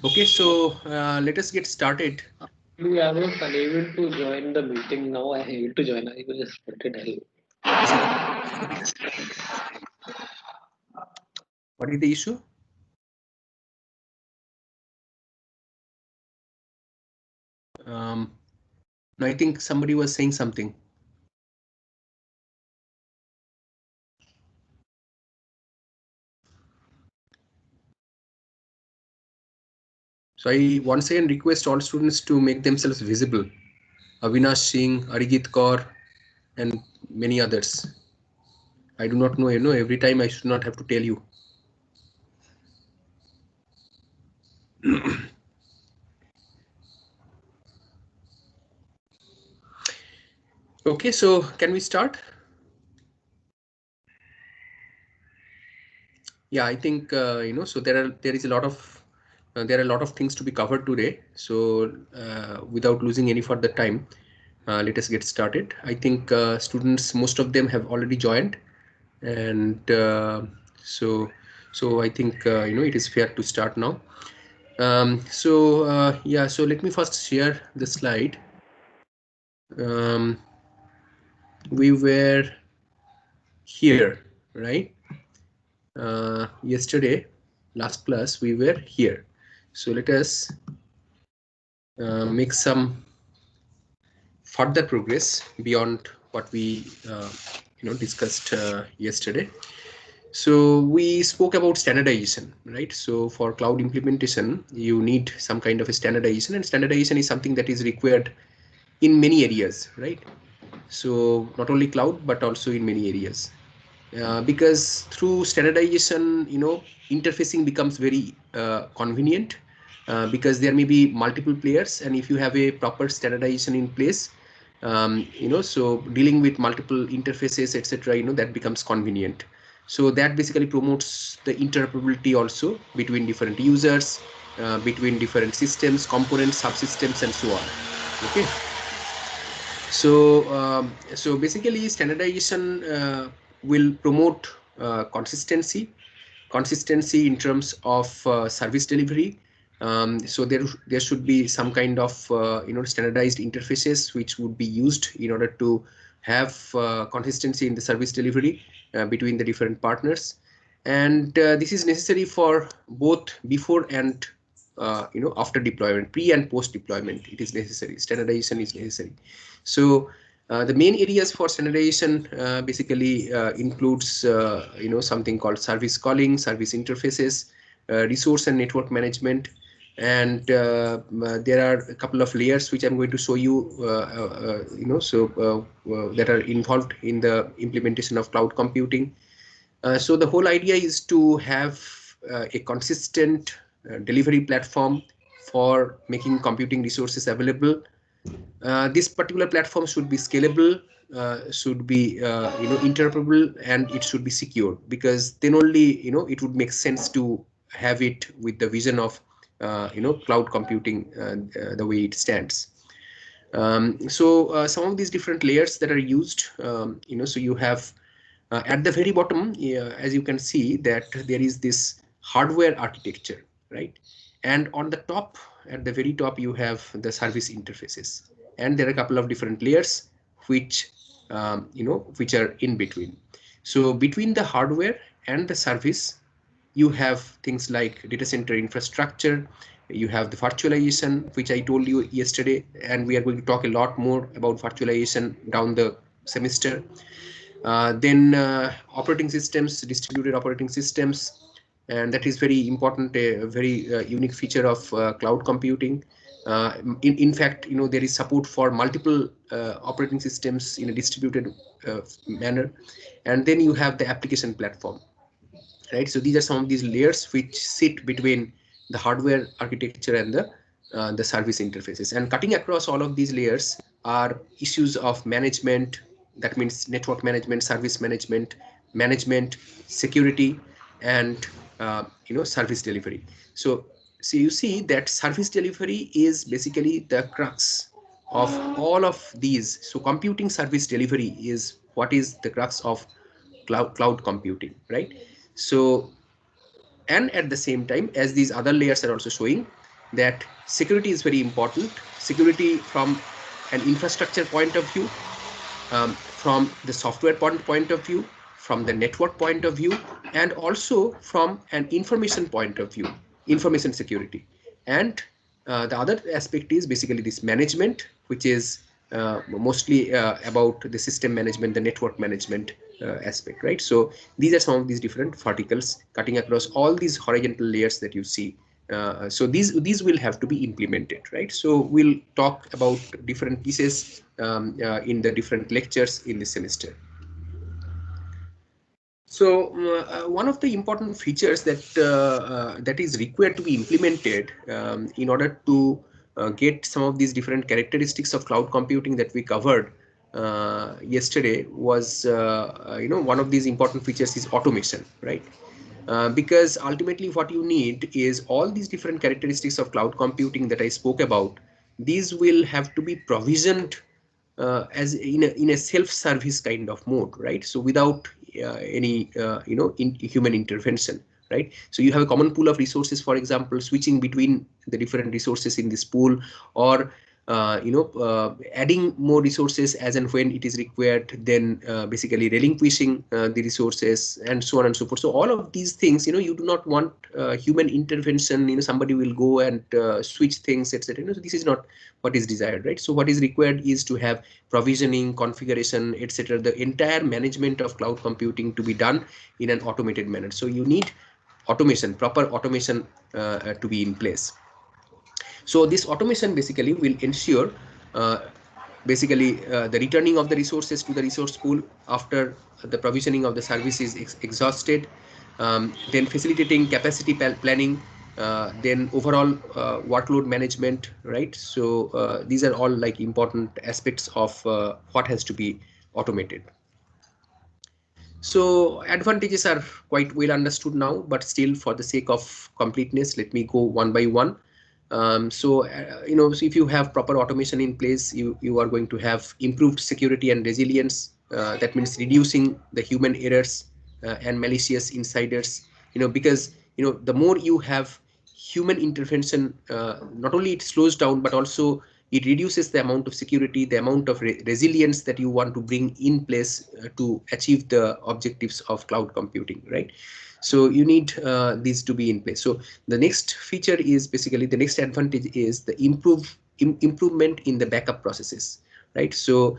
Okay, so let us get started. I was unable to join the meeting. Now I am able to join. I was just started. What is the issue? No, I think somebody was saying something. So I once again request all students to make themselves visible. Avinash Singh, Arigit Kaur, and many others. I do not know, every time I should not have to tell you. Okay, so can we start? Yeah, I think so there are a lot of things to be covered today. So without losing any further time, let us get started. I think students, most of them have already joined, and so I think it is fair to start now. Yeah, so let me first share the slide. Um, we were here, right? Yesterday, last class, we were here. So let us make some further progress beyond what we discussed yesterday. So we spoke about standardization, right? So for cloud implementation, you need some kind of a standardization, and standardization is something that is required in many areas, right? So not only cloud, but also in many areas. Because through standardization, interfacing becomes very convenient, because there may be multiple players, and if you have a proper standardization in place, so dealing with multiple interfaces, etc., that becomes convenient. So that basically promotes the interoperability also between different users, between different systems, components, subsystems, and so on. Okay. So basically standardization will promote consistency in terms of service delivery. So there should be some kind of standardized interfaces which would be used in order to have consistency in the service delivery between the different partners, and this is necessary for both before and after deployment, pre and post deployment. It is necessary, standardization is necessary. So the main areas for standardization basically includes something called service calling, service interfaces, resource and network management, and there are a couple of layers which I'm going to show you, that are involved in the implementation of cloud computing. So the whole idea is to have a consistent delivery platform for making computing resources available. This particular platform should be scalable, should be interoperable, and it should be secure, because then only it would make sense to have it with the vision of cloud computing, the way it stands. Some of these different layers that are used, so you have at the very bottom, as you can see, that there is this hardware architecture, right? And on the top, at the very top, you have the service interfaces, and there are a couple of different layers which which are in between. So between the hardware and the service, you have things like data center infrastructure, you have the virtualization, which I told you yesterday, and we are going to talk a lot more about virtualization down the semester. Then operating systems, distributed operating systems, and that is very important, a very unique feature of cloud computing. In fact, there is support for multiple operating systems in a distributed manner. And then you have the application platform, right? So these are some of these layers which sit between the hardware architecture and the service interfaces. And cutting across all of these layers are issues of management. That means network management, service management, security, and service delivery. So you see that service delivery is basically the crux of all of these. So computing service delivery is what is the crux of cloud computing, right? So, and at the same time, as these other layers are also showing, that security is very important. Security from an infrastructure point of view, from the software point of view, from the network point of view, and also from an information point of view, information security. And the other aspect is basically this management, which is mostly about the system management, the network management aspect, right? So these are some of these different verticals cutting across all these horizontal layers that you see. So these will have to be implemented, right? So we'll talk about different pieces in the different lectures in this semester. So one of the important features that is required to be implemented in order to get some of these different characteristics of cloud computing that we covered yesterday was one of these important features is automation, right? Because ultimately what you need is all these different characteristics of cloud computing that I spoke about. These will have to be provisioned as in a self-service kind of mode, right? So without any human intervention, right? So you have a common pool of resources, for example, switching between the different resources in this pool, or adding more resources as and when it is required, then basically relinquishing the resources, and so on and so forth. So all of these things, you do not want human intervention. Somebody will go and switch things, etc. So this is not what is desired, right? So what is required is to have provisioning, configuration, etc., the entire management of cloud computing to be done in an automated manner. So you need automation, proper automation to be in place. So this automation basically will ensure the returning of the resources to the resource pool after the provisioning of the service is exhausted, then facilitating capacity planning, then overall workload management, right? So these are all like important aspects of what has to be automated. So advantages are quite well understood now, but still for the sake of completeness, let me go one by one. So if you have proper automation in place, you are going to have improved security and resilience. That means reducing the human errors and malicious insiders. Because the more you have human intervention, not only it slows down, but also it reduces the amount of security, the amount of resilience that you want to bring in place to achieve the objectives of cloud computing, right? So you need these to be in place. So the next feature is basically, the next advantage is the improvement in the backup processes, right? So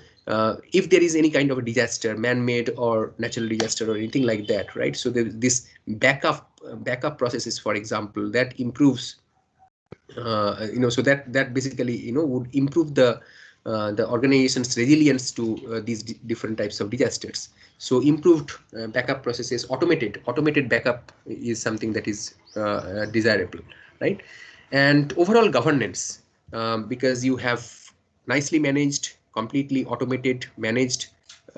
if there is any kind of a disaster, man-made or natural disaster or anything like that, right? So this backup processes, for example, that improves so that basically would improve the organization's resilience to these different types of disasters. So improved backup processes, automated backup is something that is desirable, right? And overall governance, because you have nicely managed, completely automated managed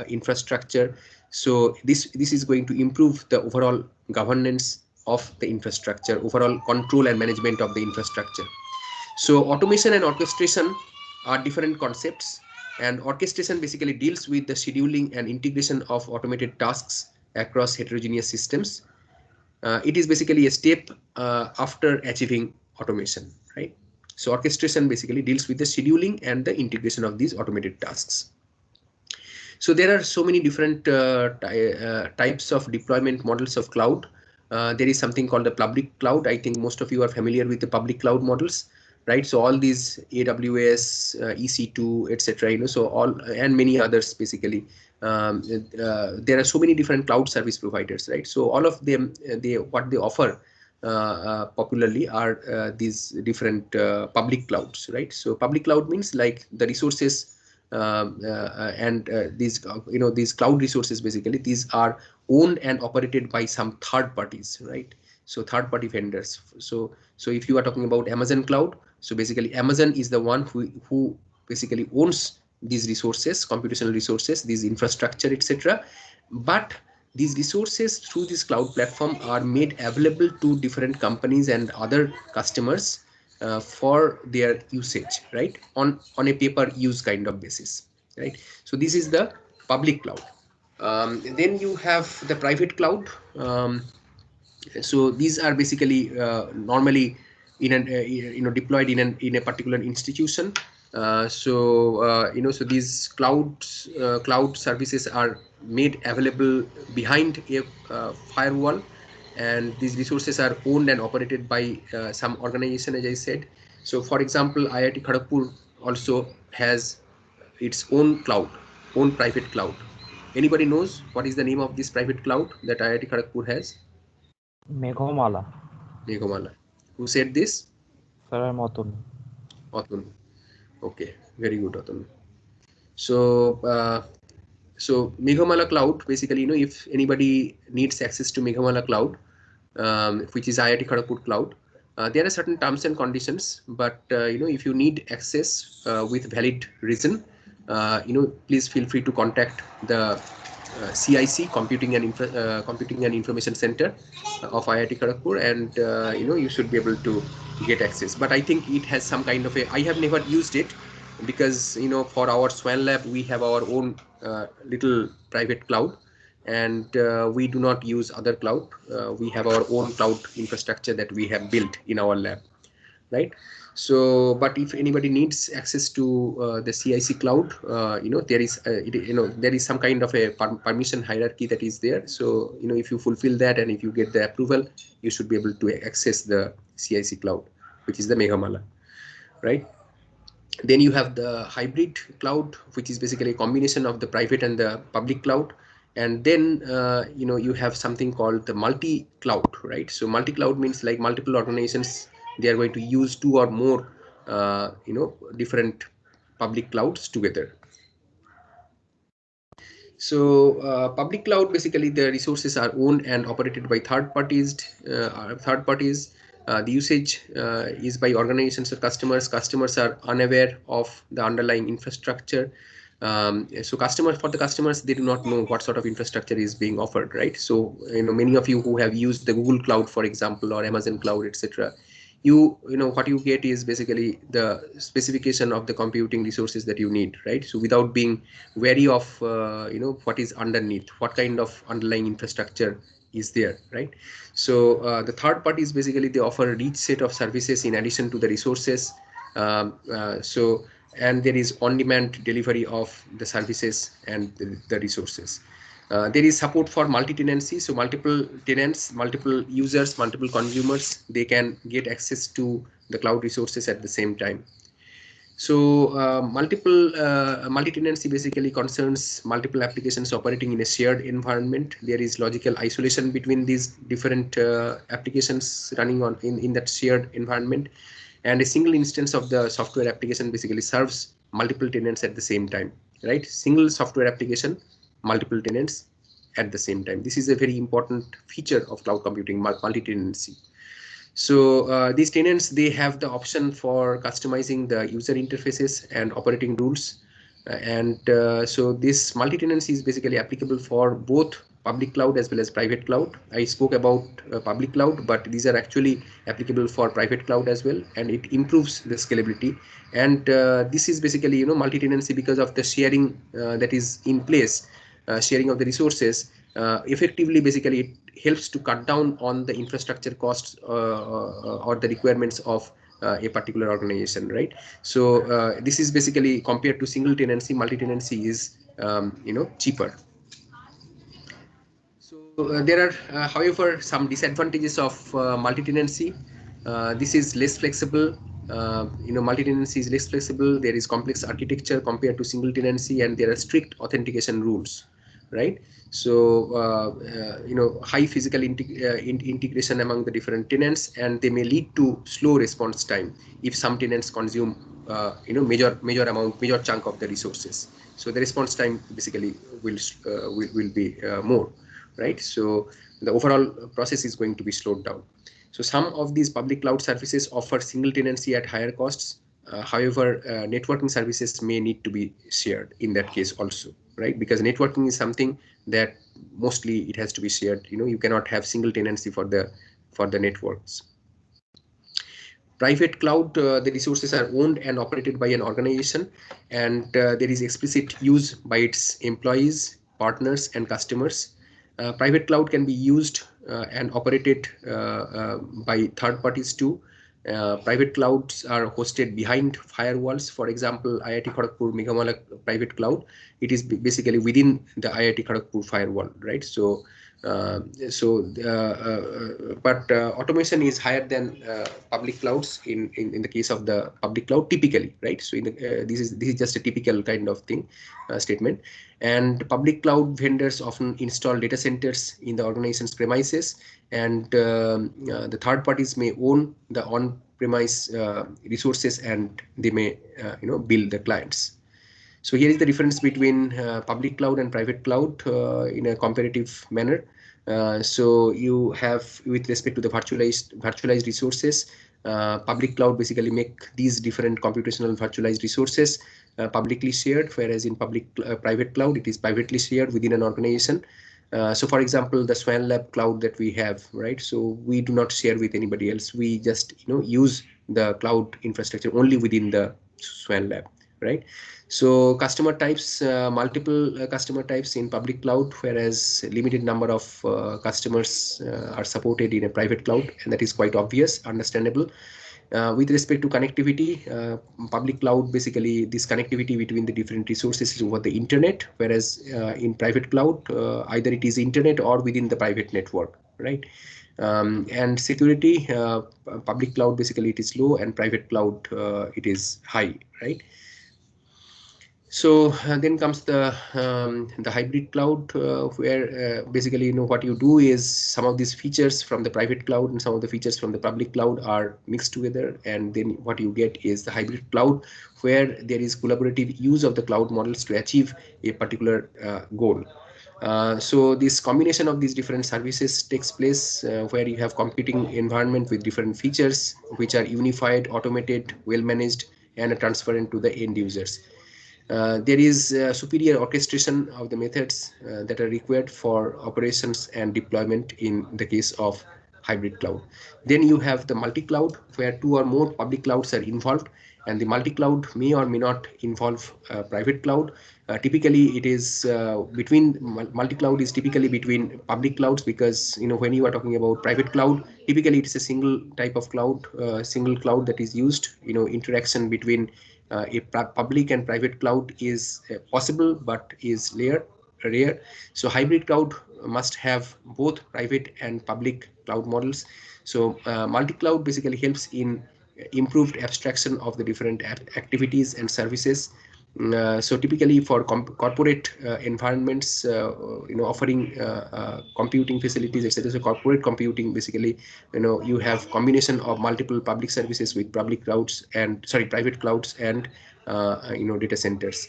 infrastructure. So this is going to improve the overall governance of the infrastructure, overall control and management of the infrastructure. So automation and orchestration are different concepts, and orchestration basically deals with the scheduling and integration of automated tasks across heterogeneous systems. It is basically a step after achieving automation, right? So orchestration basically deals with the scheduling and the integration of these automated tasks. So there are so many different types of deployment models of cloud. There is something called the public cloud. I think most of you are familiar with the public cloud models, right? So all these AWS, EC2, etc. So all and many others basically. There are so many different cloud service providers, right? So all of them, what they offer popularly are these different public clouds, right? So public cloud means like the resources and these cloud resources, basically these are owned and operated by some third parties, right? So third party vendors. So if you are talking about Amazon cloud, so basically Amazon is the one who basically owns these resources, computational resources, these infrastructure, etc. But these resources through this cloud platform are made available to different companies and other customers for their usage, right? On a pay-per-use kind of basis, right? So this is the public cloud. Then you have the private cloud. So these are basically normally in an deployed in a particular institution. So these cloud services are made available behind a firewall, and these resources are owned and operated by some organization, as I said. So for example, IIT Kharagpur also has its own cloud, own private cloud. Anybody knows what is the name of this private cloud that IIT Kharagpur has? Meghomala. Meghomala. Who said this? Sir, I'm Atun. Atun. Okay, very good, Atun. So Meghomala Cloud, basically, if anybody needs access to Meghomala Cloud, which is IIT Kharagpur Cloud, there are certain terms and conditions, but if you need access with valid reason, please feel free to contact the CIC, Computing and Information Center of IIT Kharagpur, and you should be able to get access. But I think it has some kind of I have never used it, because for our SWAN lab we have our own little private cloud, and we do not use other cloud. We have our own cloud infrastructure that we have built in our lab, right? So but if anybody needs access to the CIC cloud, there is there is some kind of a permission hierarchy that is there. So if you fulfill that and if you get the approval, you should be able to access the CIC cloud, which is the Meghomala, right? Then you have the hybrid cloud, which is basically a combination of the private and the public cloud. And then you have something called the multi-cloud, right? So multi-cloud means like multiple organizations, they are going to use two or more different public clouds together. So public cloud, basically the resources are owned and operated by third parties. The usage is by organizations or customers. Customers are unaware of the underlying infrastructure. So for the customers, they do not know what sort of infrastructure is being offered, right? So many of you who have used the Google Cloud, for example, or Amazon Cloud, etc., what you get is basically the specification of the computing resources that you need, right? So without being wary of what is underneath, what kind of underlying infrastructure is there, right? So the third parties, basically they offer a rich set of services in addition to the resources. And there is on-demand delivery of the services and the resources. There is support for multi-tenancy, so multiple tenants, multiple users, multiple consumers, they can get access to the cloud resources at the same time. So multi-tenancy basically concerns multiple applications operating in a shared environment. There is logical isolation between these different applications running on in that shared environment, and a single instance of the software application basically serves multiple tenants at the same time, right? Single software application, multiple tenants at the same time. This is a very important feature of cloud computing, multi-tenancy. So these tenants, they have the option for customizing the user interfaces and operating rules. So this multi-tenancy is basically applicable for both public cloud as well as private cloud. I spoke about public cloud, but these are actually applicable for private cloud as well, and it improves the scalability. And this is basically multi-tenancy because of the sharing that is in place, sharing of the resources. Effectively, basically it helps to cut down on the infrastructure costs or the requirements of a particular organization, right? So this is basically, compared to single tenancy, multi-tenancy is cheaper. So there are however some disadvantages of multi-tenancy. This is less flexible. Multi-tenancy is less flexible. There is complex architecture compared to single tenancy, and there are strict authentication rules, right? So high physical integration among the different tenants, and they may lead to slow response time if some tenants consume major chunk of the resources. So the response time basically will be more, right? So the overall process is going to be slowed down. So some of these public cloud services offer single tenancy at higher costs. However, networking services may need to be shared in that case also, right? Because networking is something that mostly it has to be shared. You cannot have single tenancy for the networks. Private cloud, the resources are owned and operated by an organization, and there is explicit use by its employees, partners, and customers. Private cloud can be used and operated by third parties too. Private clouds are hosted behind firewalls. For example, IIT Kharagpur Meghamala private cloud, it is basically within the IIT Kharagpur firewall, right? So, but automation is higher than public clouds in the case of the public cloud typically, right? So this is just a typical kind of thing statement. And public cloud vendors often install data centers in the organization's premises, and the third parties may own the on-premise resources, and they may bill the clients. So here is the difference between public cloud and private cloud in a comparative manner. So you have, with respect to the virtualized resources, public cloud basically make these different computational virtualized resources publicly shared, whereas in private cloud it is privately shared within an organization. So for example, the Swan Lab cloud that we have, right? So we do not share with anybody else. We just use the cloud infrastructure only within the Swan Lab, right? So customer types, multiple customer types in public cloud, whereas a limited number of customers are supported in a private cloud, and that is quite obvious, understandable. With respect to connectivity, public cloud, basically this connectivity between the different resources is over the internet, whereas in private cloud, either it is internet or within the private network, right? And security, public cloud basically it is low, and private cloud it is high, right? So then comes the hybrid cloud, where basically what you do is some of these features from the private cloud and some of the features from the public cloud are mixed together, and then what you get is the hybrid cloud, where there is collaborative use of the cloud models to achieve a particular goal. So this combination of these different services takes place where you have computing environment with different features which are unified, automated, well managed, and transparent to the end users. There is superior orchestration of the methods that are required for operations and deployment in the case of hybrid cloud. Then you have the multi-cloud, where two or more public clouds are involved, and the multi-cloud may or may not involve private cloud. Typically, it is between multi-cloud is typically between public clouds, because when you are talking about private cloud, typically it's a single type of cloud, single cloud that is used. Interaction between a public and private cloud is possible, but is rare. So hybrid cloud must have both private and public cloud models. So multi-cloud basically helps in improved abstraction of the different activities and services. So typically for corporate environments, offering computing facilities, etc. So corporate computing, basically, you have combination of multiple public services with private clouds and data centers.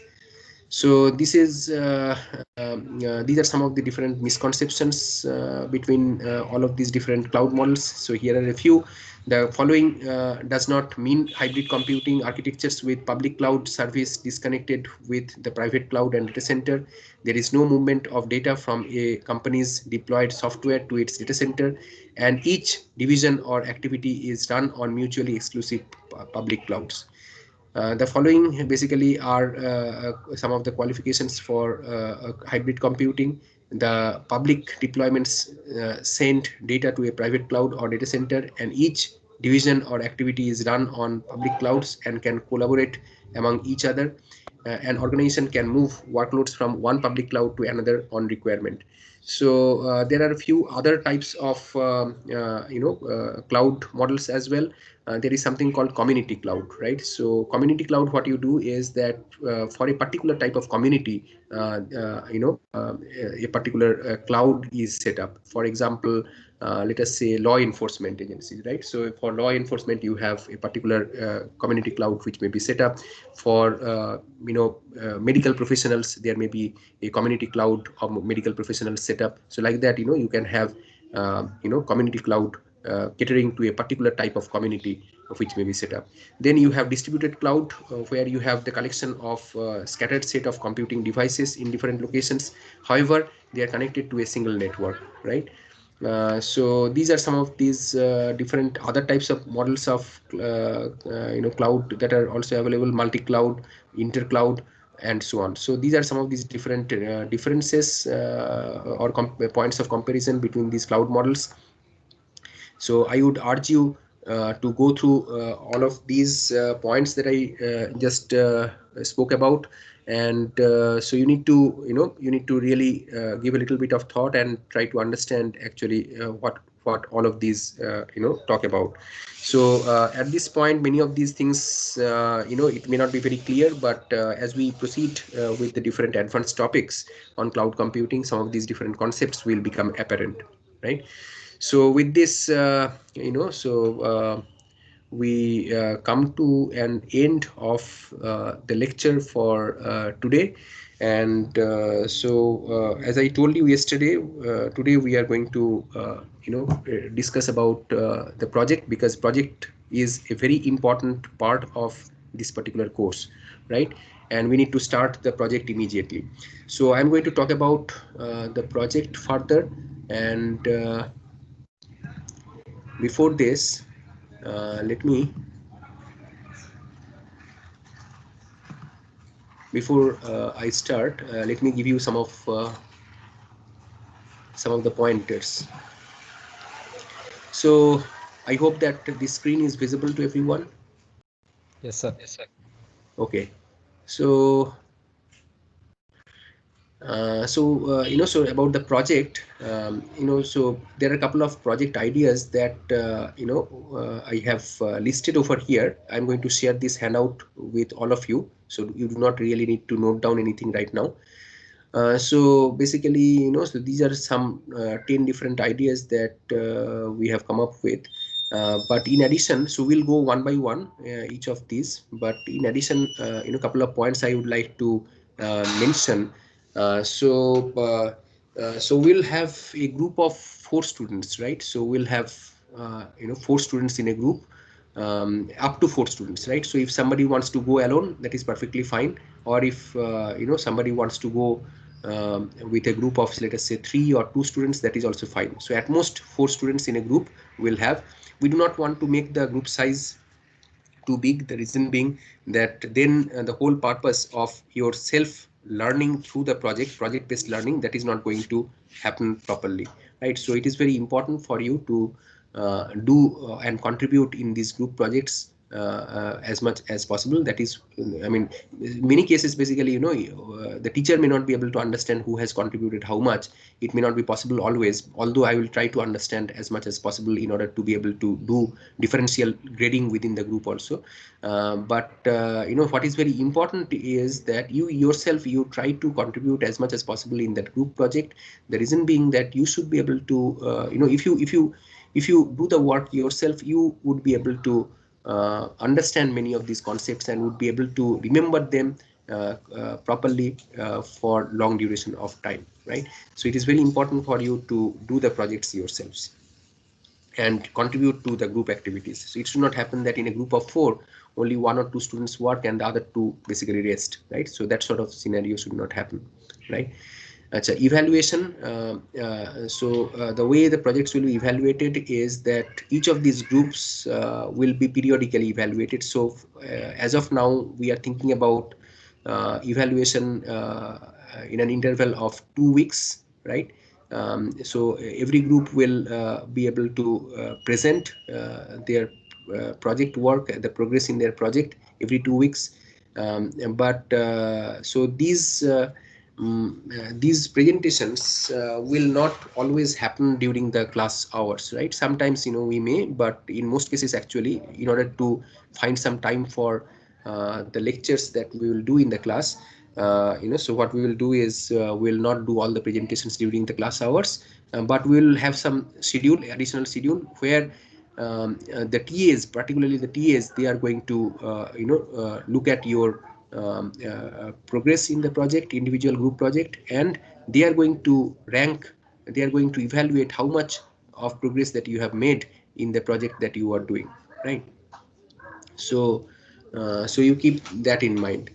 So this is these are some of the different misconceptions between all of these different cloud models. So here are a few. The following does not mean hybrid computing architectures with public cloud service disconnected with the private cloud and data center. There is no movement of data from a company's deployed software to its data center, and each division or activity is run on mutually exclusive public clouds. The following basically are some of the qualifications for hybrid computing. The public deployments send data to a private cloud or data center, and each division or activity is run on public clouds and can collaborate among each other. An organization can move workloads from one public cloud to another on requirement. So there are a few other types of cloud models as well. There is something called community cloud, right? So community cloud, what you do is that for a particular type of community, a particular cloud is set up. For example, let us say law enforcement agencies, right? So for law enforcement, you have a particular community cloud which may be set up. For medical professionals, there may be a community cloud of medical professionals set up. So like that, you can have community cloud catering to a particular type of community which may be set up. Then you have distributed cloud, where you have the collection of scattered set of computing devices in different locations. However, they are connected to a single network, right? So these are some of these different other types of models of cloud that are also available: multi-cloud, inter-cloud, and so on. So these are some of these different differences or points of comparison between these cloud models. So I would urge you to go through all of these points that I just spoke about. And so you need to, you need to really give a little bit of thought and try to understand actually what all of these talk about. So at this point, many of these things, it may not be very clear, but as we proceed with the different advanced topics on cloud computing, some of these different concepts will become apparent, right? So with this, we come to an end of the lecture for today. And as I told you yesterday, today we are going to discuss about the project, because project is a very important part of this particular course, right? And we need to start the project immediately. So I'm going to talk about the project further. And before this, let me, before I start, let me give you some of the pointers. So I hope that the screen is visible to everyone. Yes, sir. Yes, sir. Okay. So so about the project, so there are a couple of project ideas that I have listed over here. I'm going to share this handout with all of you, so you do not really need to note down anything right now. So basically, so these are some 10 different ideas that we have come up with. But in addition, so we'll go one by one, each of these. But in addition, a couple of points I would like to mention. So we'll have a group of 4 students, right? So we'll have 4 students in a group, up to 4 students, right? So if somebody wants to go alone, that is perfectly fine. Or if somebody wants to go with a group of, let us say, 3 or 2 students, that is also fine. So at most 4 students in a group will have. We do not want to make the group size too big. The reason being that then the whole purpose of your self learning through the project based learning, that is not going to happen properly, right? So it is very important for you to do and contribute in these group projects as much as possible. That is, I mean, many cases, basically, the teacher may not be able to understand who has contributed how much. It may not be possible always, although I will try to understand as much as possible in order to be able to do differential grading within the group also. But what is very important is that you yourself, you try to contribute as much as possible in that group project. The reason being that you should be able to if you do the work yourself, you would be able to understand many of these concepts and would be able to remember them properly for long duration of time, right? So it is very important for you to do the projects yourselves and contribute to the group activities. So it should not happen that in a group of 4, only 1 or 2 students work and the other 2 basically rest, right? So that sort of scenario should not happen, right? Evaluation. The way the projects will be evaluated is that each of these groups will be periodically evaluated. So as of now, we are thinking about evaluation in an interval of 2 weeks, right? So every group will be able to present their project work, the progress in their project every 2 weeks. So these presentations will not always happen during the class hours, right? Sometimes, we may, but in most cases, actually, in order to find some time for the lectures that we will do in the class, so what we will do is we'll not do all the presentations during the class hours, but we'll have some additional schedule where the TAs, particularly the TAs, they are going to look at your progress in the project, individual group project, and they are going to rank, they are going to evaluate how much of progress that you have made in the project that you are doing, right? So so you keep that in mind.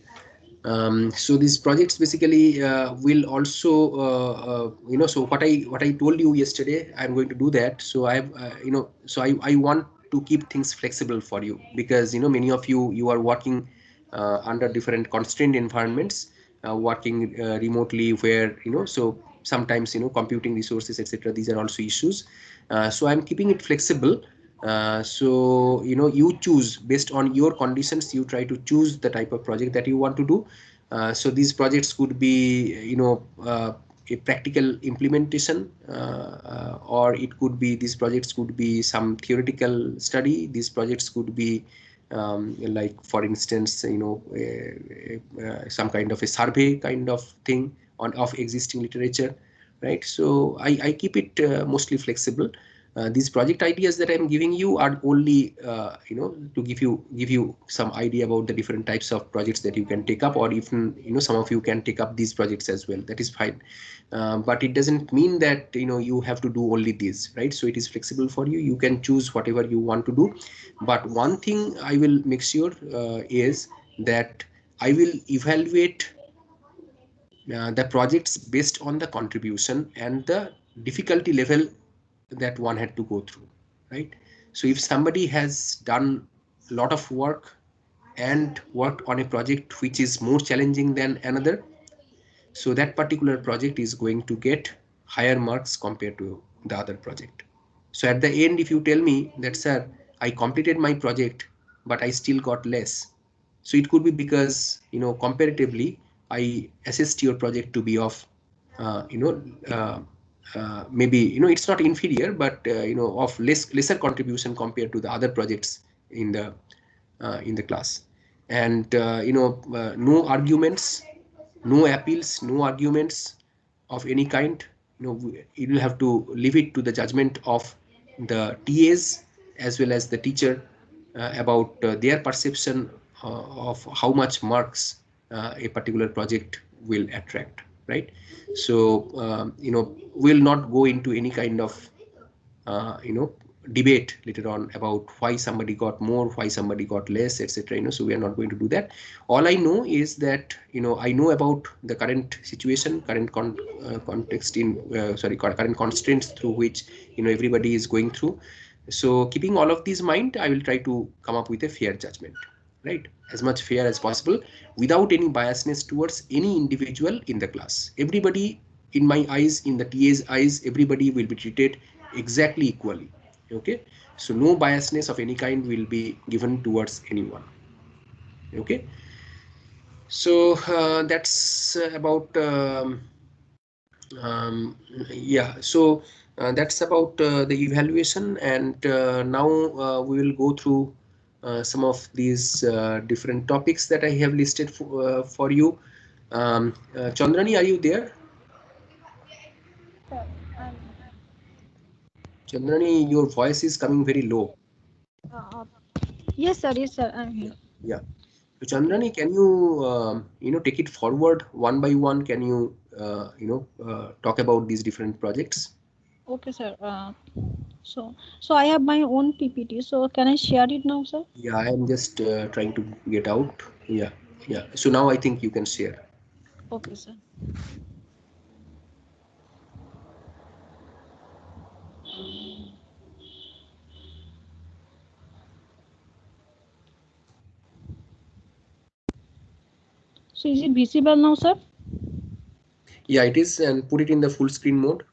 So these projects basically will also so what I told you yesterday, I'm going to do that. So I've so I want to keep things flexible for you, because many of you are working under different constrained environments, working remotely, where so sometimes computing resources, etc., these are also issues. So I'm keeping it flexible, So you choose based on your conditions. You try to choose the type of project that you want to do. So these projects could be a practical implementation, or it could be, these projects could be some theoretical study. These projects could be like, for instance, some kind of a survey kind of thing of existing literature, right? So I keep it mostly flexible. These project ideas that I'm giving you are only to give you some idea about the different types of projects that you can take up, or even some of you can take up these projects as well. That is fine, but it doesn't mean that you have to do only these, right? So it is flexible for you. You can choose whatever you want to do. But one thing I will make sure is that I will evaluate the projects based on the contribution and the difficulty level that one had to go through, right? So if somebody has done a lot of work and worked on a project which is more challenging than another, so that particular project is going to get higher marks compared to the other project. So at the end, if you tell me that, sir, I completed my project, but I still got less. So it could be because, comparatively, I assessed your project to be of, maybe, it's not inferior, but, of lesser contribution compared to the other projects in the class. And, no arguments, no appeals, no arguments of any kind. You will have to leave it to the judgment of the TAs as well as the teacher about their perception of how much marks a particular project will attract, right? So we'll not go into any kind of debate later on about why somebody got more, why somebody got less, etc. So we are not going to do that. All I know is that I know about the current situation, current context current constraints through which everybody is going through. So keeping all of these in mind, I will try to come up with a fair judgment, right? As much fair as possible, without any biasness towards any individual in the class. Everybody, in my eyes, in the TA's eyes, everybody will be treated exactly equally. Okay, so no biasness of any kind will be given towards anyone. Okay, so that's about yeah, so that's about the evaluation. And now we will go through some of these different topics that I have listed for you. Chandrani, are you there? Chandrani, your voice is coming very low. Yes, sir, I'm here. Yeah. So Chandrani, can you take it forward one by one? Can you talk about these different projects? Okay, sir. So I have my own PPT. So can I share it now, sir? Yeah, I am just trying to get out. Yeah, yeah. So now I think you can share. Okay, sir. So is it visible now, sir? Yeah, it is, and put it in the full screen mode.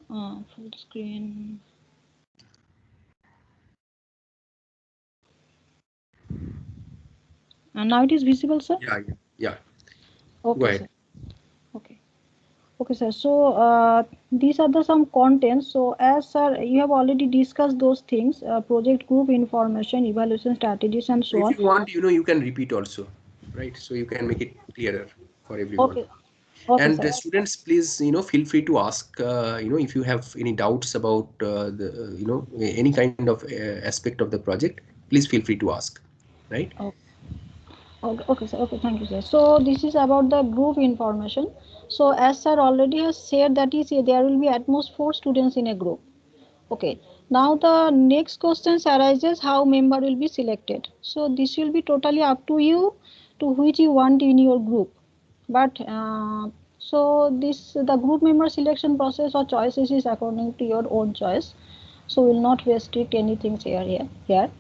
Full screen. And now it is visible, sir? Yeah, yeah, yeah. Okay, Go ahead. sir. Okay. Okay, sir. So these are some contents. So as sir, you have already discussed those things, project group information, evaluation strategies, and so on. If you want, you can repeat also, right? So you can make it clearer for everyone. Okay. Okay, And sir. students, please, feel free to ask, if you have any doubts about the, any kind of aspect of the project, please feel free to ask, right? Okay, sir. Okay, thank you, sir. So this is about the group information. So as sir already has said, that is there will be at most 4 students in a group. Okay. Now the next question arises, how member will be selected. So this will be totally up to you to which you want in your group. But so the group member selection process or choices is according to your own choice. So will not restrict anything here.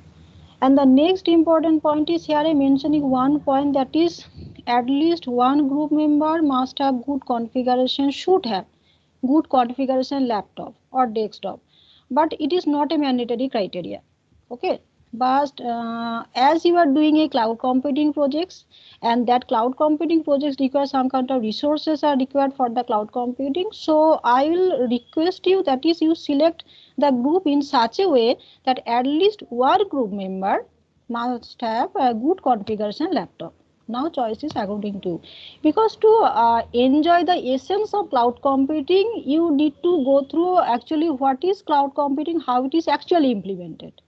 And the next important point is here I'm mentioning one point, that is at least one group member must have good configuration, should have good configuration laptop or desktop. but it is not a mandatory criteria. Okay, but as you are doing a cloud computing projects, and that cloud computing projects require some kind of resources are required for the cloud computing, so I will request you that is you select the group in such a way that at least one group member must have a good configuration laptop. Now choice is according to you, because to enjoy the essence of cloud computing you need to go through actually what is cloud computing, how it is actually implemented,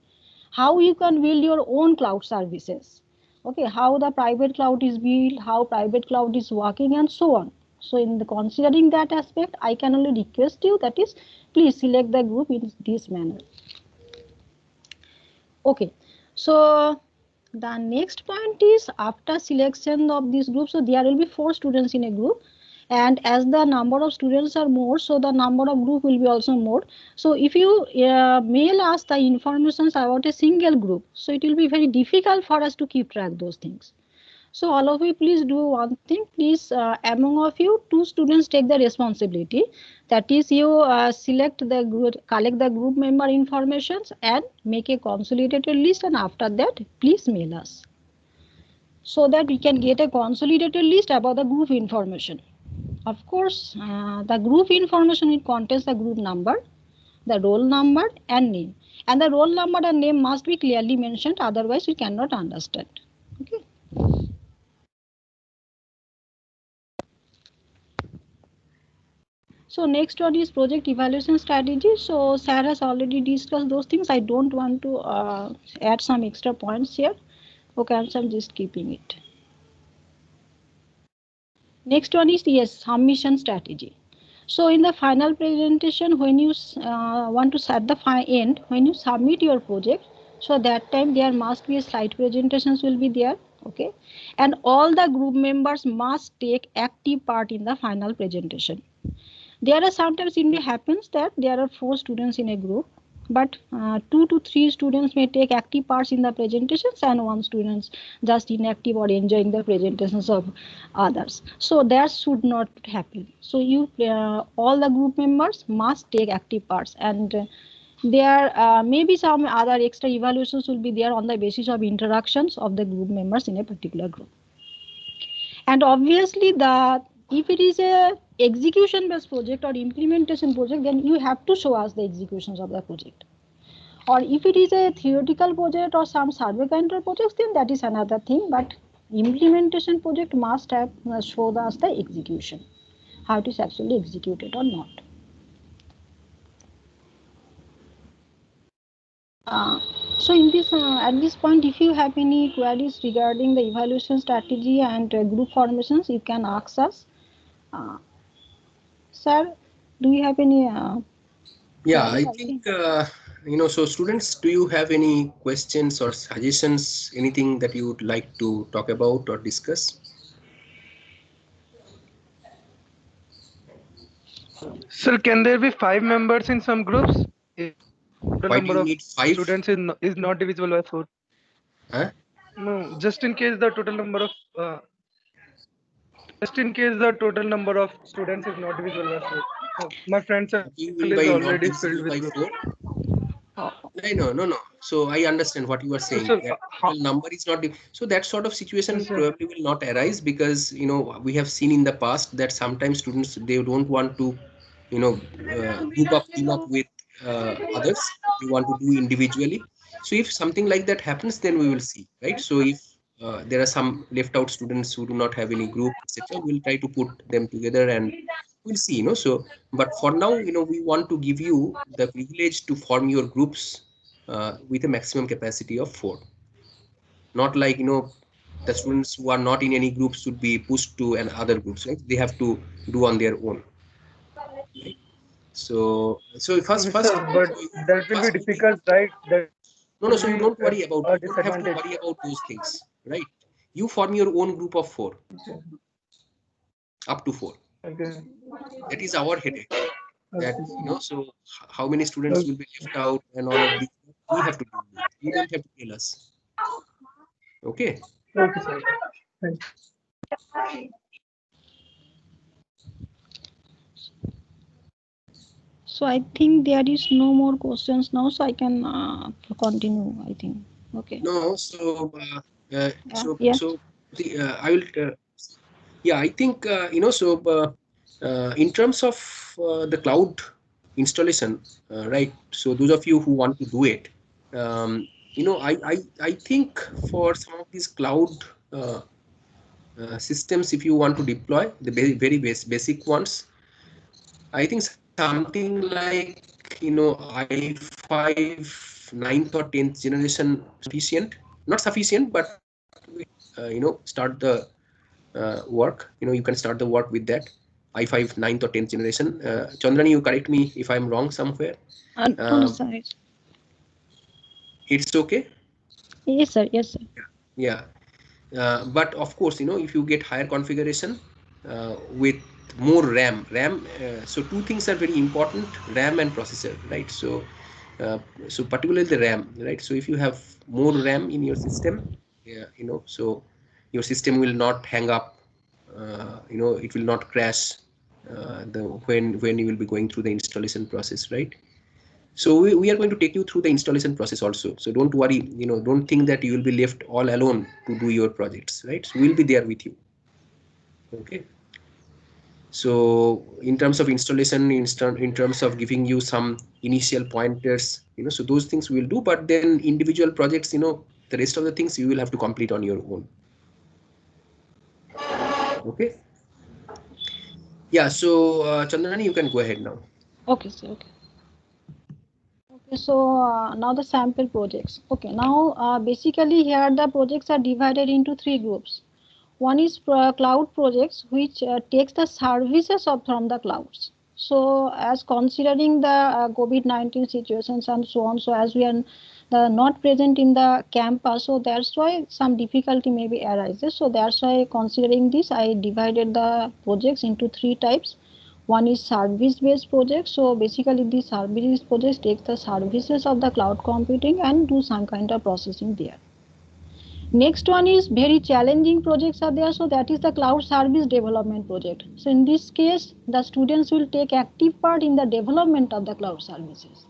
how you can build your own cloud services, okay, how the private cloud is built, how private cloud is working, and so on. So in the considering that aspect, I can only request you that is please select the group in this manner. Okay, so the next point is after selection of this group, so there will be 4 students in a group, and as the number of students are more, so the number of group will be also more. So if you mail us the informations about a single group, so it will be very difficult for us to keep track those things. So all of you please do one thing, please among of you 2 students take the responsibility, that is you select the group, collect the group member informations and make a consolidated list, and after that please mail us so that we can get a consolidated list about the group information. Of course the group information, it contains the group number, the roll number and name, and the roll number and name must be clearly mentioned, otherwise we cannot understand. Okay. So next one is project evaluation strategy. So Sarah has already discussed those things. I don't want to add some extra points here. Okay, so I'm just keeping it. Next one is yes, submission strategy. So in the final presentation, when you want to set the end, when you submit your project, so that time there must be a slide presentations will be there. Okay, and all the group members must take active part in the final presentation. There are sometimes it may happens that there are 4 students in a group, but 2 to 3 students may take active parts in the presentations and 1 students just inactive or enjoying the presentations of others. So that should not happen. So you all the group members must take active parts, and there may be some other extra evaluations will be there on the basis of interactions of the group members in a particular group. And obviously the if it is a execution based project or implementation project, then you have to show us the executions of the project. Or if it is a theoretical project or some survey kind of projects, then that is another thing. But implementation project must have show us the execution, how it is actually executed or not. So in this at this point, if you have any queries regarding the evaluation strategy and group formations, you can ask us. Sir, do you have any? Yeah, I think, so students, do you have any questions or suggestions, anything that you would like to talk about or discuss? Sir, can there be 5 members in some groups? If the Why do number you of need 5? students is not divisible by 4. Huh? No, just in case the total number of students is not divisible by 4. My friend What do you mean circle by is not already filled divisible with by groups. 4? No. So I understand what you are saying. So, That total number is not. So that sort of situation Yes, sir. probably will not arise, because we have seen in the past that sometimes students, they don't want to team up with others. They want to do individually. So if something like that happens, then we will see, right? So if there are some left out students who do not have any group, etc., we'll try to put them together and we'll see. So but for now, we want to give you the privilege to form your groups with a maximum capacity of 4. Not like the students who are not in any groups should be pushed to other groups, right? They have to do on their own, right? So first Okay, sir, but that will be difficult, right? That no, will so you be don't worry about, a you don't have to disadvantage. worry about those things, right? You form your own group of 4, up to 4. Okay. That is our headache. That Okay. so how many students will be left out and all of these, we have to deal with. You don't have to tell us. Okay. Okay, sir. Thank you. So So I think there is no more questions now, so I can continue, I think. Okay. No, so Yeah. Yeah. I will. Yeah, I think in terms of the cloud installation, right? So those of you who want to do it, I think for some of these cloud systems, if you want to deploy the very basic ones, I think something like i5 9th or 10th generation sufficient, not sufficient, but start the work. You can start the work with that i5 9th or 10th generation. Chandrani, you correct me if I'm wrong somewhere. No, sorry. It's okay. Yes, sir. Yes, sir. Yeah. But of course, if you get higher configuration with more RAM, so two things are very important: RAM and processor, right? So particularly the RAM, right? So if you have more RAM in your system, yeah, so your system will not hang up, it will not crash when you will be going through the installation process, right? So we are going to take you through the installation process also. So don't worry, don't think that you will be left all alone to do your projects, right? So we'll be there with you. Okay. So in terms of installation, in terms of giving you some initial pointers, so those things we'll do, but then individual projects, the rest of the things you will have to complete on your own. Okay. Yeah. So Chandrani, you can go ahead now. Okay, sir. Okay. Okay, so now the sample projects. Okay, now basically here the projects are divided into three groups. One is cloud projects, which takes the services from the clouds. So as considering the COVID-19 situations and so on, so as we are not present in the campus, so that's why some difficulty maybe arises. So that's why considering this, I divided the projects into three types. One is service-based projects. So basically, the service projects take the services of the cloud computing and do some kind of processing there. Next one is very challenging projects are there. So that is the cloud service development project. So in this case, the students will take active part in the development of the cloud services.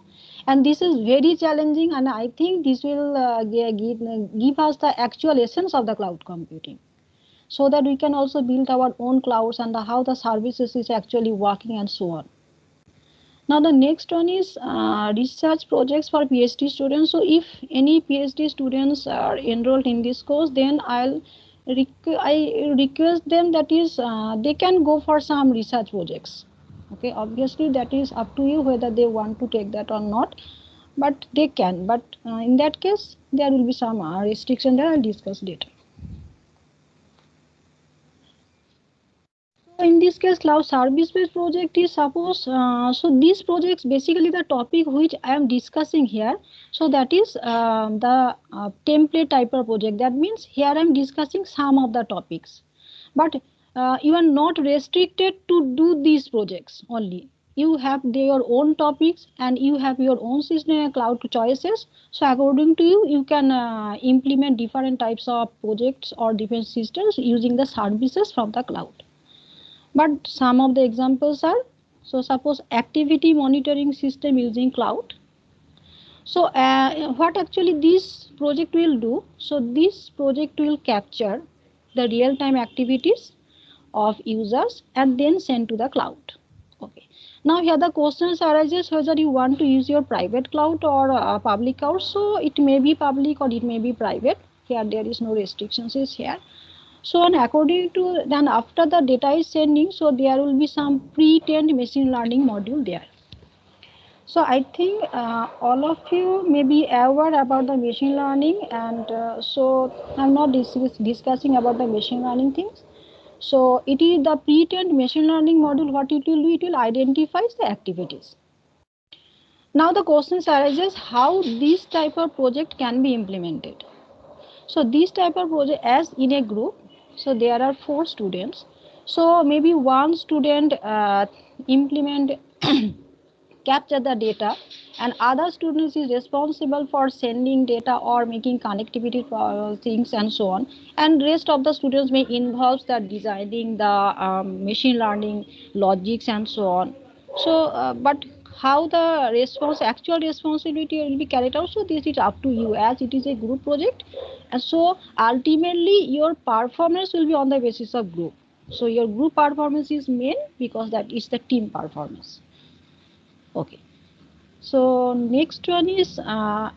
And this is very challenging, and I think this will give us the actual essence of the cloud computing, so that we can also build our own clouds and how the services is actually working and so on. Now the next one is research projects for PhD students. So if any PhD students are enrolled in this course, then I request them that is they can go for some research projects. Okay, obviously that is up to you whether they want to take that or not, but they can. But in that case, there will be some restriction that I'll discuss later. In this case, cloud service-based project is suppose, so these projects basically the topic which I am discussing here. So that is the template type of project. That means here I am discussing some of the topics, but you are not restricted to do these projects only. You have your own topics and you have your own system cloud choices. So according to you, you can implement different types of projects or different systems using the services from the cloud. But some of the examples are, so suppose activity monitoring system using cloud. So what actually this project will do, so this project will capture the real-time activities of users and then send to the cloud. Okay. Now here the questions arises whether you want to use your private cloud or public cloud. So it may be public or it may be private. Here there is no restrictions is here. So and according to then after the data is sending, so there will be some pre-trained machine learning module there. So I think all of you may be aware about the machine learning, and so I'm not discussing about the machine learning things. So it is the pre-trained machine learning module. What it will do, it will identify the activities. Now the question arises how this type of project can be implemented. So this type of project as in a group, so there are 4 students. So maybe one student implement capture the data, and other students is responsible for sending data or making connectivity for things and so on. And rest of the students may involve the designing the machine learning logics and so on. So, but how the actual responsibility will be carried out, so this is up to you, as it is a group project, and so ultimately your performance will be on the basis of group. So your group performance is main because that is the team performance. Okay. So next one is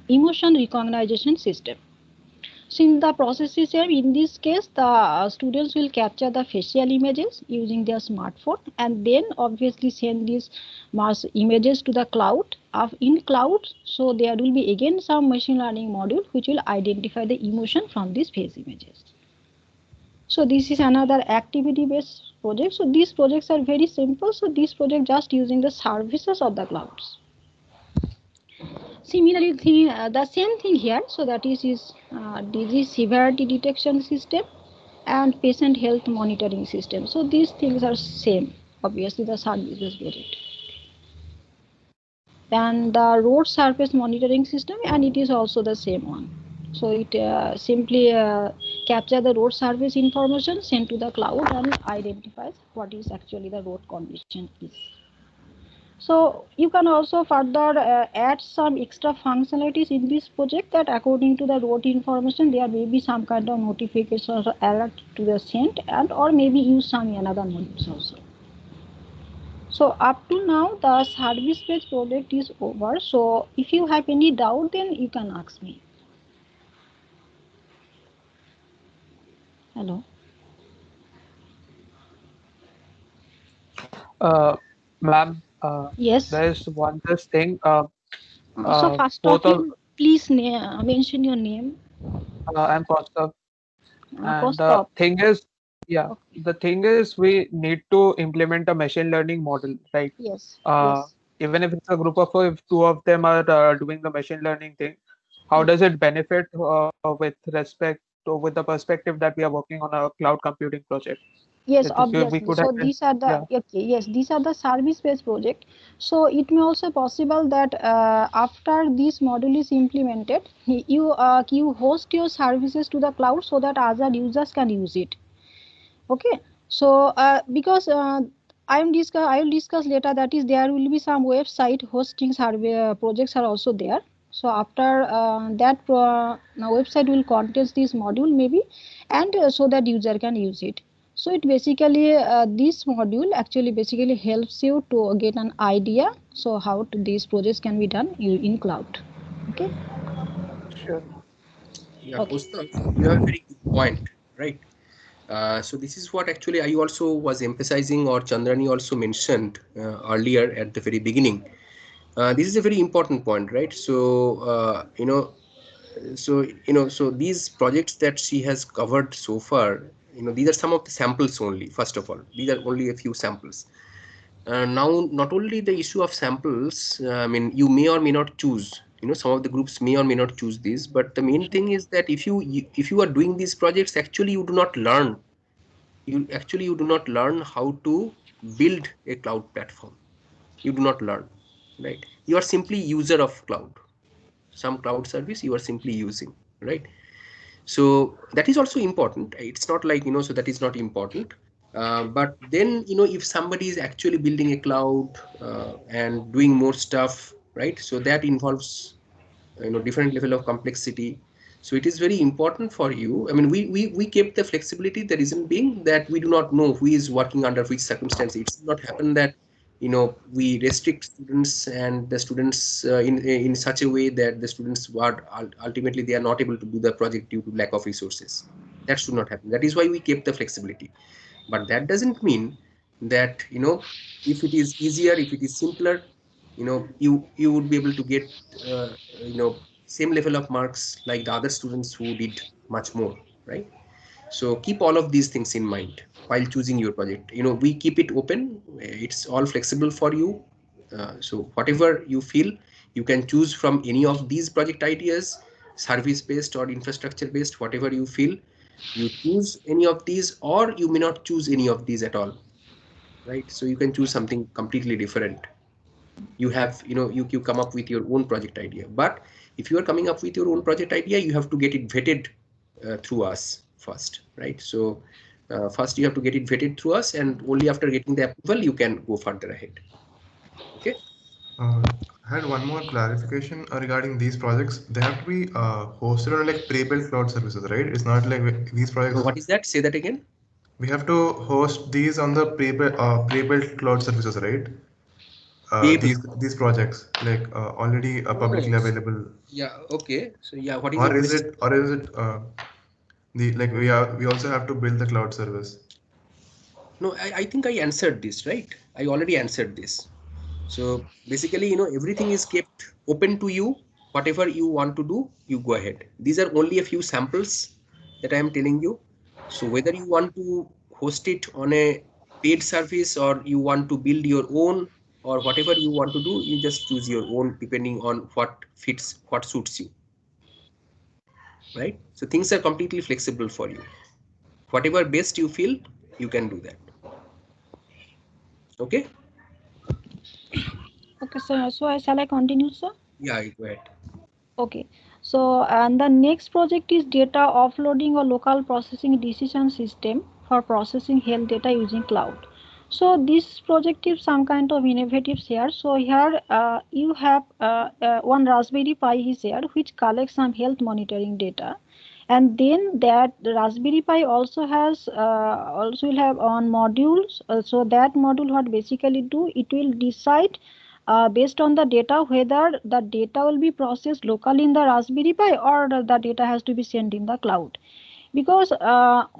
emotion recognition system. So in the process is here, in this case, the students will capture the facial images using their smartphone and then obviously send these mass images to the cloud. In cloud, so there will be again some machine learning module which will identify the emotion from these face images. So this is another activity based project. So these projects are very simple. So this project just using the services of the clouds. Similarly, the same thing here. So that is disease severity detection system and patient health monitoring system. So these things are same. Obviously, the service is project. And the road surface monitoring system, and it is also the same one. So it simply capture the road surface information, sent to the cloud, and identifies what is actually the road condition is. So you can also further add some extra functionalities in this project, that according to the road information there may be some kind of notification or alert to the sent, and or maybe use some another modules also. So up to now the service based project is over. So if you have any doubt, then you can ask me. Hello. Ma'am, Yes. there is one just thing. So first of Both of all, please mention your name. I'm Kaustav, and the Kaustav. thing is, yeah, the thing is, we need to implement a machine learning model, right? Yes. Uh, Yes. Even if it's a group of four, if two of them are doing the machine learning thing, how does it benefit with respect to with the perspective that we are working on a cloud computing project? Yes, We obviously. could So have been, these are the yeah, okay. Yes, these are the service-based project. So it may also possible that after this module is implemented, you host your services to the cloud so that other users can use it. Okay. So because I will discuss later, that is there will be some website hosting survey projects are also there. So after that now website will contain this module maybe, and so that user can use it. So it basically this module actually basically helps you to get an idea, so how these projects can be done in cloud. Okay. sure. Yeah, Okay. Kaustav, you have a very good point, right? So this is what actually I also was emphasizing, or Chandrani also mentioned earlier at the very beginning. This is a very important point, right? So so these projects that she has covered so far, these are some of the samples only. First of all, these are only a few samples. Now, not only the issue of samples, I mean, you may or may not choose. Some of the groups may or may not choose these, but the main thing is that if you are doing these projects, actually you do not learn. You do not learn how to build a cloud platform. You do not learn, right? You are simply user of cloud. Some cloud service you are simply using, right? So that is also important. It's not like, so that is not important. But then, if somebody is actually building a cloud and doing more stuff, right? So that involves, different level of complexity. So it is very important for you. I mean, we kept the flexibility. The reason being that we do not know who is working under which circumstances. It's not happen that, we restrict students, and the students in such a way that the students are ultimately they are not able to do the project due to lack of resources. That should not happen. That is why we kept the flexibility. But that doesn't mean that, if it is easier, if it is simpler, you would be able to get same level of marks like the other students who did much more, right? So keep all of these things in mind while choosing your project. We keep it open. It's all flexible for you. So whatever you feel, you can choose from any of these project ideas, service based or infrastructure based, whatever you feel. You choose any of these, or you may not choose any of these at all, right? So you can choose something completely different. You have, you come up with your own project idea. But if you are coming up with your own project idea, you have to get it vetted through us first, right? So first you have to get it vetted through us, and only after getting the approval you can go further ahead. Okay. I had one more clarification regarding these projects. They have to be hosted on like pre-built cloud services, right? It's not like these projects. What is that? Say that again. We have to host these on the pre-built cloud services, right? Pre-built. These projects like already publicly Oh, available, yeah. Okay. So yeah, what is your or is question? it the like we also have to build the cloud service? No, I think I answered this, right? I already answered this. So basically, everything is kept open to you. Whatever you want to do, you go ahead. These are only a few samples that I am telling you. So whether you want to host it on a paid service or you want to build your own or whatever you want to do, you just choose your own depending on what fits, what suits you, right? So things are completely flexible for you. Whatever best you feel, you can do that. Okay? Okay, sir. So shall I continue, sir? Yeah, go ahead. Okay. So and the next project is data offloading or local processing decision system for processing health data using cloud. So this project is some kind of innovative here. So here you have one Raspberry Pi is here which collects some health monitoring data, and then that Raspberry Pi also has also will have on modules. So that module what basically do, it will decide based on the data whether the data will be processed locally in the Raspberry Pi or the data has to be sent in the cloud. Because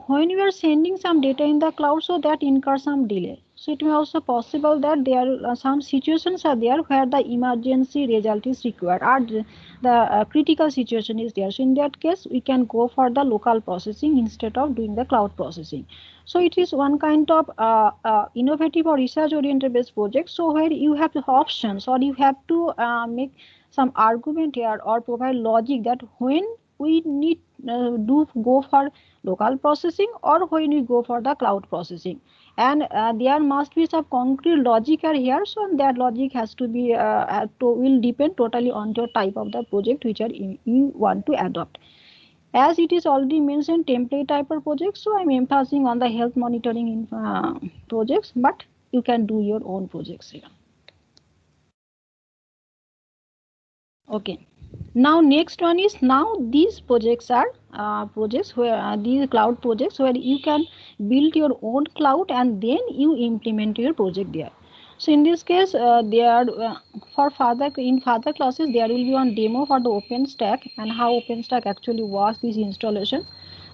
when you are sending some data in the cloud, so that incurs some delay. So it may also possible that there are some situations are there where the emergency result is required or the critical situation is there. So in that case, we can go for the local processing instead of doing the cloud processing. So it is one kind of innovative or research oriented based project. So where you have the options or you have to make some argument here or provide logic that when we need do go for local processing or when we go for the cloud processing, and there must be some concrete logic are here. So that logic has to be will depend totally on your type of the project which are you want to adopt. As it is already mentioned template type of project, so I'm emphasizing on the health monitoring projects, but you can do your own projects here. Okay. Now next one is, now these projects are projects where these cloud projects where you can build your own cloud and then you implement your project there. So in this case, there for further classes there will be one demo for the OpenStack and how OpenStack actually works this installation.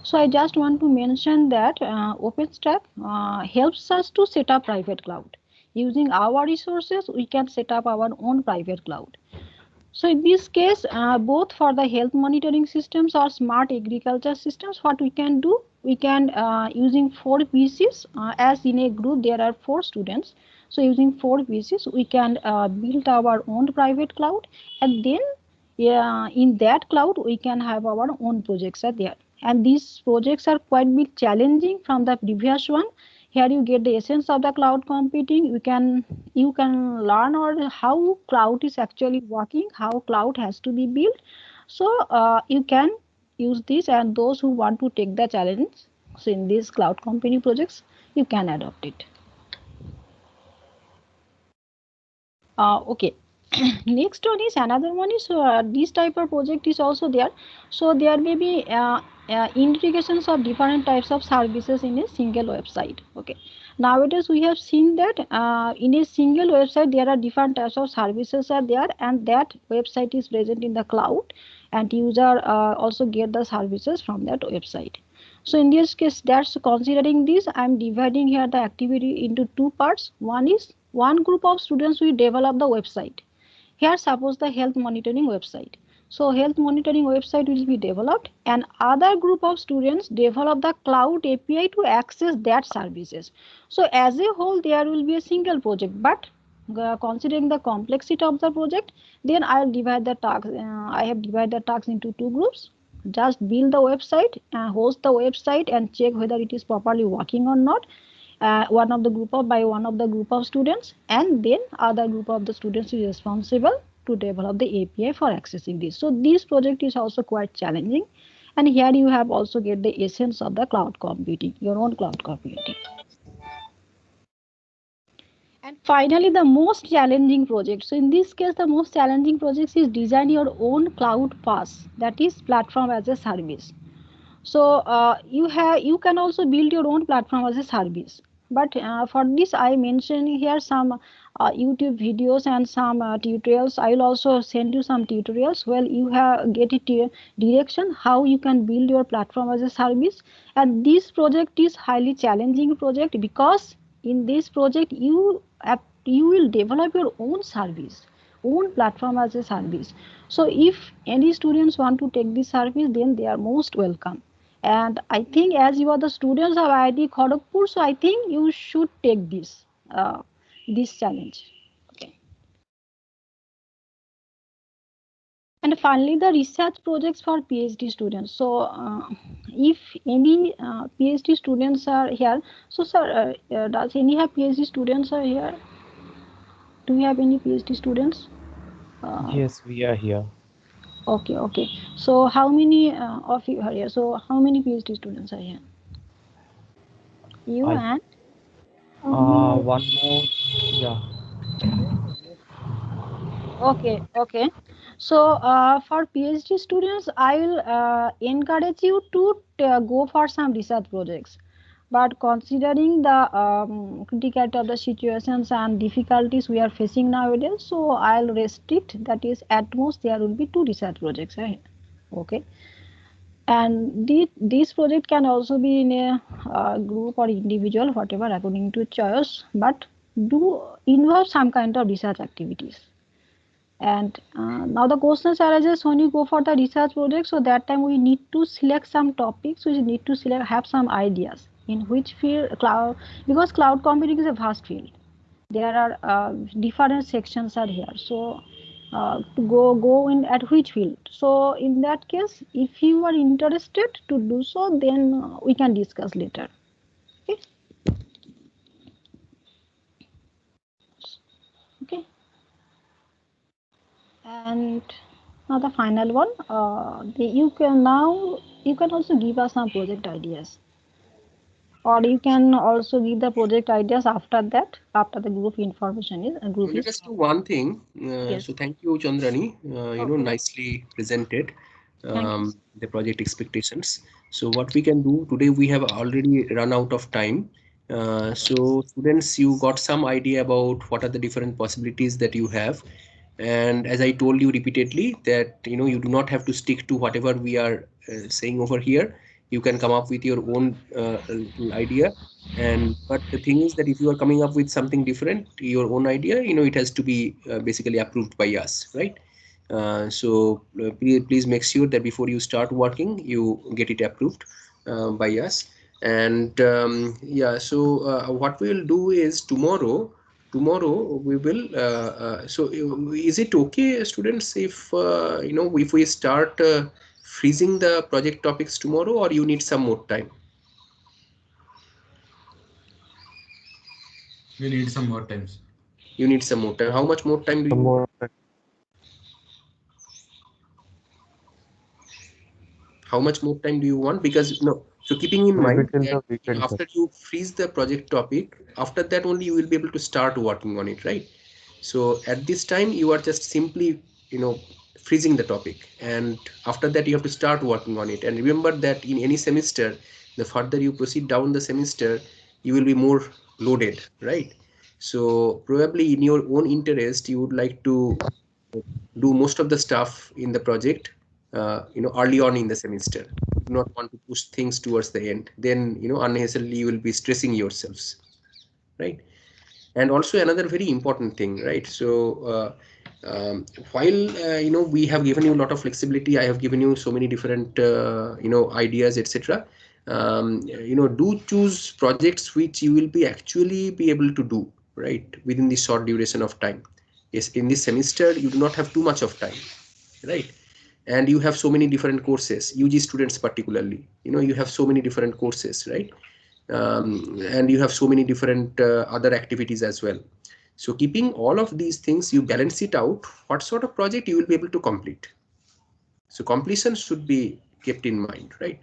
So I just want to mention that OpenStack helps us to set up private cloud. Using our resources, we can set up our own private cloud. So in this case, both for the health monitoring systems or smart agriculture systems, what we can do, we can using 4 PCs, as in a group there are 4 students. So using 4 PCs, we can build our own private cloud, and then in that cloud we can have our own projects are there. And these projects are quite bit challenging from the previous one. Here you get the essence of the cloud computing. You can learn or how cloud is actually working, how cloud has to be built. So you can use this, and those who want to take the challenge, so in these cloud computing projects, you can adopt it. Okay. Next one is another one is this type of project is also there. So there may be integrations of different types of services in a single website. Okay. Nowadays we have seen that in a single website there are different types of services are there, and that website is present in the cloud, and user also get the services from that website. So in this case, that's considering this, I'm dividing here the activity into 2 parts. One is one group of students will develop the website. Here suppose the health monitoring website. So health monitoring website will be developed, and other group of students develop the cloud API to access that services. So as a whole there will be a single project, but considering the complexity of the project, then I'll divide the tasks. I have divided the tasks into 2 groups. Just build the website, host the website, and check whether it is properly working or not. One of the group of students, and then other group of the students is responsible to develop the API for accessing this. So this project is also quite challenging, and here you have also get the essence of the cloud computing, your own cloud computing. And finally, the most challenging project. So in this case, the most challenging project is design your own cloud PaaS, that is platform as a service. So you can also build your own platform as a service. But for this, I mentioned here some YouTube videos and some tutorials. I will also send you some tutorials where you have get it direction how you can build your platform as a service. And this project is highly challenging project because in this project you will develop your own service, own platform as a service. So if any students want to take this service, then they are most welcome. And I think as you are the students of IIT Kharagpur, so I think you should take this challenge. Okay. And finally, the research projects for PhD students. So if any PhD students are here, so sir, does any have PhD students are here? Do we have any PhD students? Yes, we are here. Okay, okay. So how many of you are here? So how many PhD students are here? You I and one more. Yeah. okay, okay. So for PhD students, I will encourage you to go for some research projects. But considering the criticality of the situations and difficulties we are facing nowadays, so I'll restrict, that is at most there will be 2 research projects, right? Okay. And this project can also be in a group or individual, whatever, according to choice, but do involve some kind of research activities. And now the questions arises when you go for the research project. So that time we need to select some topics. We need to select, have some ideas in which field cloud, because cloud computing is a vast field. There are different sections are here. So to go in at which field. So in that case, if you are interested to do so, then we can discuss later. Okay. Okay. And now the final one, you can also give us some project ideas, or you can also give the project ideas after that, after the group information is group Let is. us do one thing. Yes. So thank you, Chandrani. Okay. Nicely presented Thank you. the project expectations. So what we can do today, we have already run out of time. So students, you got some idea about what are the different possibilities that you have. And as I told you repeatedly that, you do not have to stick to whatever we are saying over here. You can come up with your own little idea. And but the thing is that if you are coming up with something different, your own idea, it has to be basically approved by us, right? Please make sure that before you start working, you get it approved by us. And yeah, so what we'll do is tomorrow we will so is it okay, students, if if we start freezing the project topics tomorrow, or you need some more time? We need some more times. You need some more time. How much more time do you More. how much more time do you want? Because no, so keeping in Maybe mind till that the weekend, sir. after you freeze the project topic, after that only you will be able to start working on it, right? So at this time you are just simply freezing the topic, and after that you have to start working on it. And remember that in any semester, the further you proceed down the semester, you will be more loaded, right? So probably in your own interest, you would like to do most of the stuff in the project early on in the semester. You do not want to push things towards the end, then unnecessarily you will be stressing yourselves, right? And also another very important thing, right? So while we have given you a lot of flexibility, I have given you so many different ideas, etc. Do choose projects which you will be actually be able to do right within the short duration of time. Yes, in this semester you do not have too much of time, right? And you have so many different courses, UG students particularly, you have so many different courses, right? And you have so many different other activities as well. So keeping all of these things, you balance it out, what sort of project you will be able to complete. So completion should be kept in mind, right?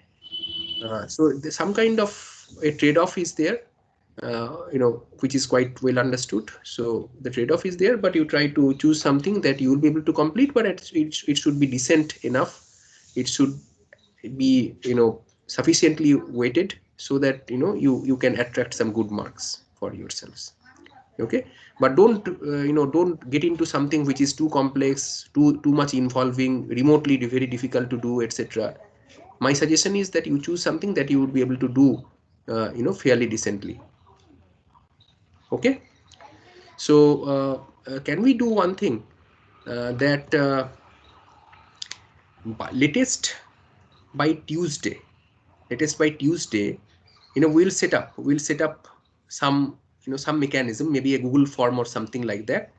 So some kind of a trade-off is there. which is quite well understood. So the trade-off is there, but you try to choose something that you will be able to complete, but it should be decent enough. It should be, sufficiently weighted so that, you can attract some good marks for yourselves. Okay, but don't get into something which is too complex, too much involving, remotely very difficult to do, etc. My suggestion is that you choose something that you would be able to do, fairly decently. Okay, so can we do one thing, that latest by Tuesday, we'll set up some, some mechanism, maybe a Google form or something like that,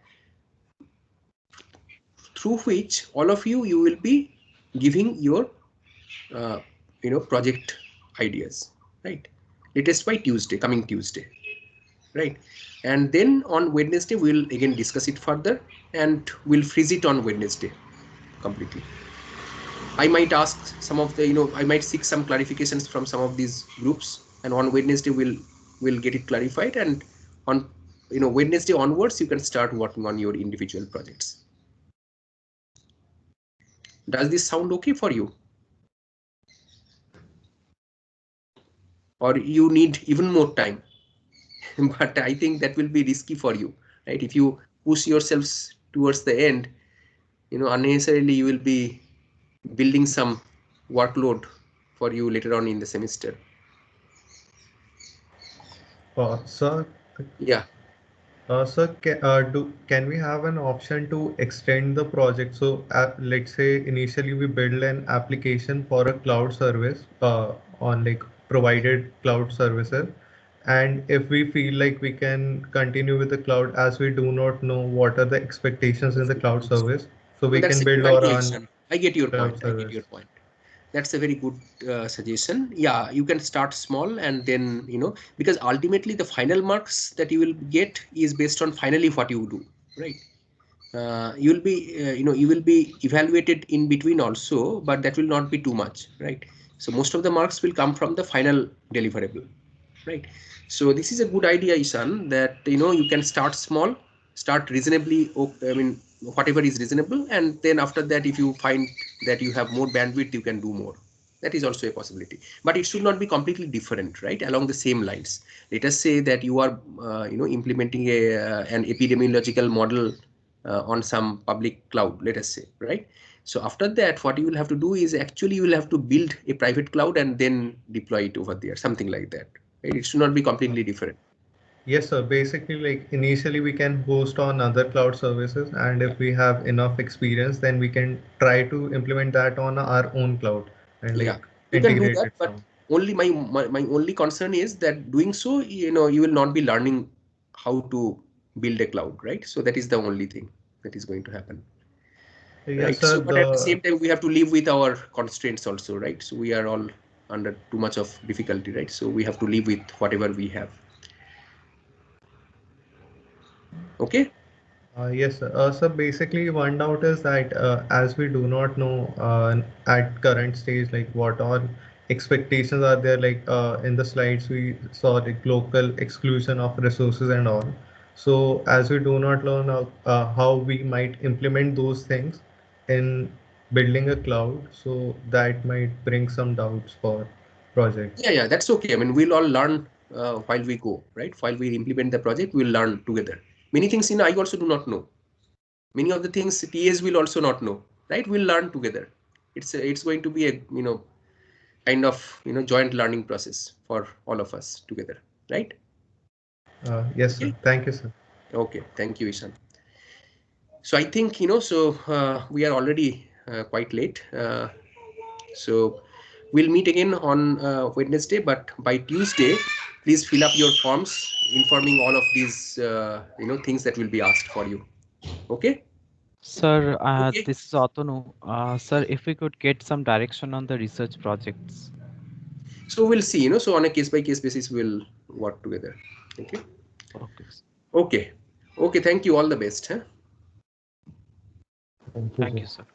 through which all of you will be giving your project ideas, right? Latest by Tuesday, coming Tuesday, right? And then on Wednesday we'll again discuss it further, and we'll freeze it on Wednesday completely. I might ask some of the, I might seek some clarifications from some of these groups, and on Wednesday we'll get it clarified, and on Wednesday onwards you can start working on your individual projects. Does this sound okay for you? Or you need even more time? But I think that will be risky for you, right? If you push yourselves towards the end, unnecessarily you will be building some workload for you later on in the semester. Sir, Yeah. Sir, can we have an option to extend the project? So let's say initially we build an application for a cloud service on like provided cloud services. And if we feel like we can continue with the cloud, as we do not know what are the expectations in the cloud service, so we can build our own. I get your point. service. I get your point. That's a very good suggestion. Yeah, you can start small, and then, because ultimately the final marks that you will get is based on finally what you do, right? You will be, you will be evaluated in between also, but that will not be too much, right? So most of the marks will come from the final deliverable, right? So this is a good idea, Ishan, that, you can start small, start reasonably, I mean, whatever is reasonable, and then after that, if you find that you have more bandwidth, you can do more. That is also a possibility, but it should not be completely different, right? Along the same lines. Let us say that you are, implementing an epidemiological model on some public cloud, let us say, right? So after that, what you will have to do is actually you will have to build a private cloud and then deploy it over there, something like that. Right? It should not be completely different. Yes, sir. Basically, like initially we can host on other cloud services, and if we have enough experience, then we can try to implement that on our own cloud and like you can do integrate that, it. but only my only concern is that doing so, you will not be learning how to build a cloud, right? So that is the only thing that is going to happen. Yes, right. sir, So, but at the same time, we have to live with our constraints also, right? So we are all under too much of difficulty, right? So we have to live with whatever we have. Okay. Yes, sir. So basically, one doubt is that as we do not know at current stage, like what all expectations are there, like in the slides we saw like local exclusion of resources and all. So as we do not learn how we might implement those things in building a cloud, so that might bring some doubts for projects. Yeah, that's okay. I mean, we'll all learn while we go, right? While we implement the project, we'll learn together. Many things I also do not know. Many of the things TAs will also not know, right? We'll learn together. It's going to be a kind of joint learning process for all of us together, right? Yes, sir. Thank you, sir. Okay, thank you, Ishan. So I think so we are already quite late. So we'll meet again on Wednesday, but by Tuesday, please fill up your forms informing all of these things that will be asked for you. Okay. Sir, Okay. this is Atanu. Sir, if we could get some direction on the research projects. So we'll see, so on a case by case basis, we'll work together. Okay. Okay. Okay. Okay. Thank you. All the best. Huh? Thank you, sir.